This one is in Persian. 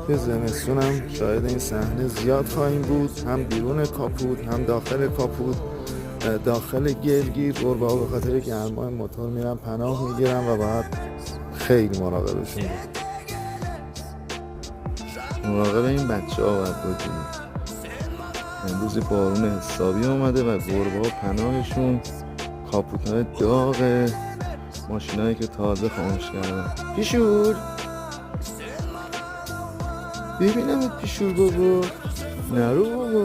که زمستونم شاید این صحنه زیاد خواهیم بود، هم بیرون کاپوت هم داخل کاپوت. داخل گلگیر قربا به خاطر گرمای موتور میرم پناه میگیرم و باید خیلی مراقبشون بود. مراقب این بچه ها باید بودیم. امروز بارون حسابی اومده و گربه ها پناهشون کاپوت های داغه، ماشین هایی که تازه خاموش کردن. پیشور ببینم پیشور بابا، نرو بابا.